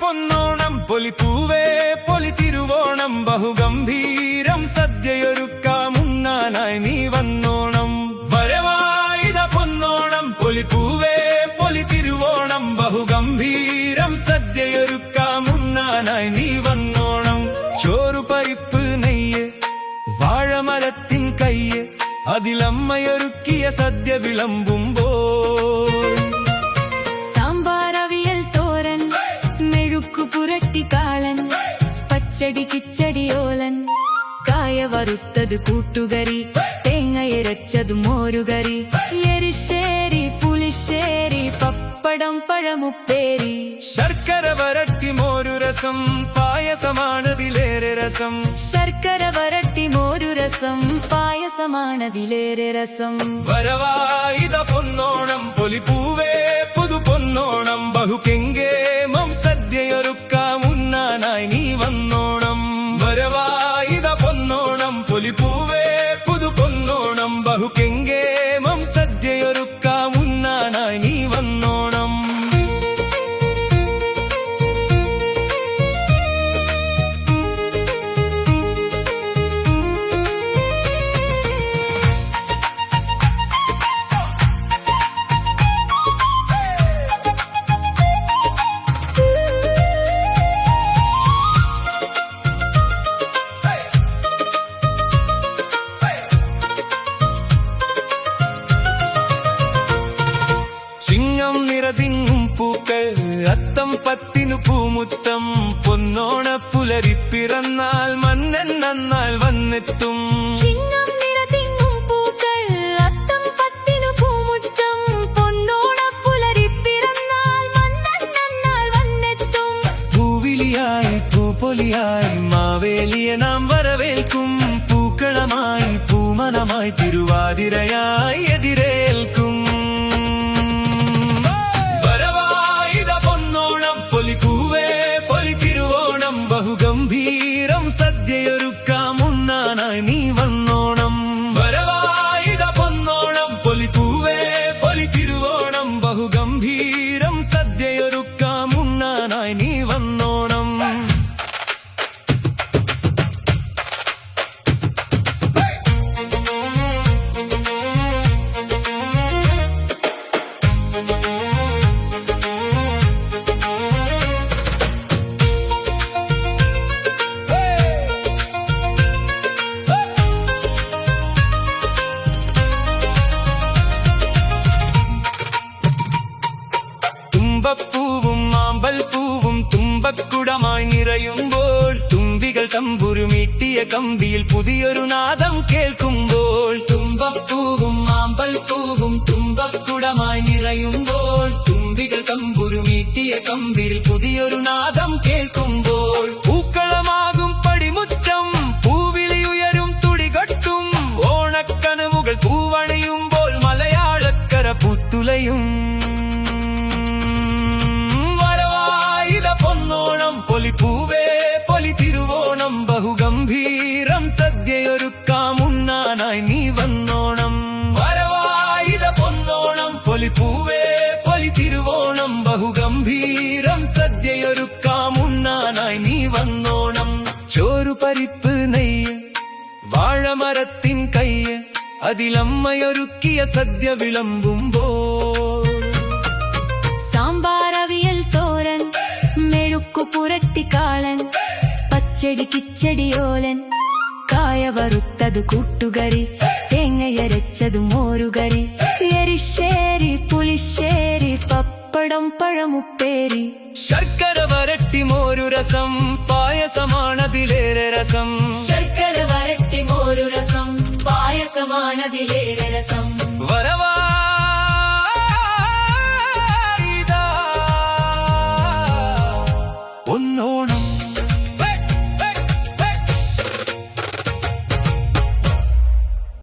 പൊന്നോണം പൊലിപ്പൂവേ പൊലിതിരുവോണം ബഹുഗംഭീരം സദ്യയൊരുക്കാമുണ്ണാനായി നീ വന്നോണം. വരവായിത പൊന്നോണം പൊലിപ്പൂവേ പൊലിതിരുവോണം ബഹുഗംഭീരം സദ്യയൊരുക്കാമുണ്ണാനായി നീ വന്നോണം. ചോറു പരിപ്പ് നെയ്യ് വാഴമരത്തിൻ കയ്യ് അതിലമ്മയൊരുക്കിയ സദ്യ വിളമ്പുമ്പോൾ പുരട്ടിക്കാളൻ പച്ചടി കിച്ചടിയോലൻ കായ വറുത്തത് കൂട്ടുകറി തേങ്ങയരച്ചതു മോരുകറി എരിശ്ശേരി പുളിശ്ശേരി പപ്പടം പഴമുപ്പേരി ശർക്കര വരട്ടി മോരുരസം പായസമാണതിലേറെ രസം. ശർക്കര വരട്ടി മോരുരസം പായസമാണതിലേറെ രസം. വരവായിത പൊന്നോണം പൊലിപ്പൂവേ പുതു പൊന്നോണം ബഹുകെങ്കേമം സദ്യയൊരുക്കാമുണ്ണാനായി നീ വന്നോണം. വരവായിത പൊന്നോണം പൊലിപ്പൂവേ പുതു പൊന്നോണം ബഹുകെങ്കേമം സദ്യയൊരുക്കാമുണ്ണാനായി നീ വന്നോണം. ചിങ്ങം നിറതിങ്ങും പൂക്കൾ അത്തം പത്തിനു പൂമുത്തം പൊന്നോണ പുലരിപ്പിറന്നാൽ മന്നൻ നന്നാൽ വന്നെത്തും. ചിങ്ങം നിറതിങ്ങും പൂക്കൾ അത്തം പത്തിനു പൂമുത്തം പൊന്നോണ പുലരിപ്പിറന്നാൽ മന്നൻ നന്നാൽ വന്നെത്തും. പൂവിലിയായി പൂപ്പൊലിയായി മാവേലിയെ നാം വരവേൽക്കും. പൂക്കളമായി പൂമനമായി തിരുവാതിരയായി എതിരേൽക്കും. ബഹുഗംഭീരം സദ്യയൊരുക്കാമുണ്ണാനായി നീ വന്നോണം. വരവായിത പൊന്നോണം പൊലിപ്പൂവേ പൊലിതിരുവോണം ബഹുഗംഭീരം സദ്യയൊരുക്കാമുണ്ണാനായി നീ വന്നോണം. തുമ്പപ്പൂവും മാമ്പൽപ്പൂവും തുമ്പക്കുടമായി നിറയുമ്പോൾ തുമ്പികൾ തമ്പുരുമീട്ടിയ കമ്പിയിൽ പുതിയൊരു നാദം കേൾക്കുമ്പോൾ തുമ്പപ്പൂവും മാമ്പൽപ്പൂവും തുമ്പക്കുടമായി നിറയുമ്പോൾ തുമ്പികൾ തമ്പുരുമീട്ടിയ കമ്പിയിൽ പുതിയൊരു നാദം കേൾക്കുമ്പോൾ പൂക്കളമാകും പടിമുറ്റം പൂവിളിയുയരും തുടികൊട്ടും ഓണക്കനവുകൾ പൂവണിയുമ്പോൾ മലയാളക്കര പുത്തുലയും. പൊന്നോണം പൊലിപ്പൂവേ പൊലിതിരുവോണം ബഹുഗംഭീരം സദ്യയൊരുക്കാമുണ്ണാനായി നീ വന്നോണം. വരവായിത പൊന്നോണം പൊലിപ്പൂവേ പൊലിതിരുവോണം ബഹുഗംഭീരം സദ്യയൊരുക്കാമുണ്ണാനായി നീ വന്നോണം. ചോറു പരിപ്പ് നെയ്യ് വാഴമരത്തിൻ കയ്യ് അതിലമ്മയൊരുക്കിയ സദ്യ വിളമ്പുമ്പോൾ സാമ്പാറവിയൽ തോരൻ മെഴുക്കു പുരട്ടിക്കാളൻ പച്ചടി കിച്ചടിയോലൻ കായ വറുത്തതു കൂട്ടുകറി തേങ്ങയരച്ചതു മോരുകറി എരിശ്ശേരി പുളിശ്ശേരി പപ്പടം പഴമുപ്പേരി ശർക്കര വരട്ടി മോരുരസം പായസമാണതിലേറെ രസം. ശർക്കര വരട്ടി മോരുരസം പായസമാണതിലേറെ രസം.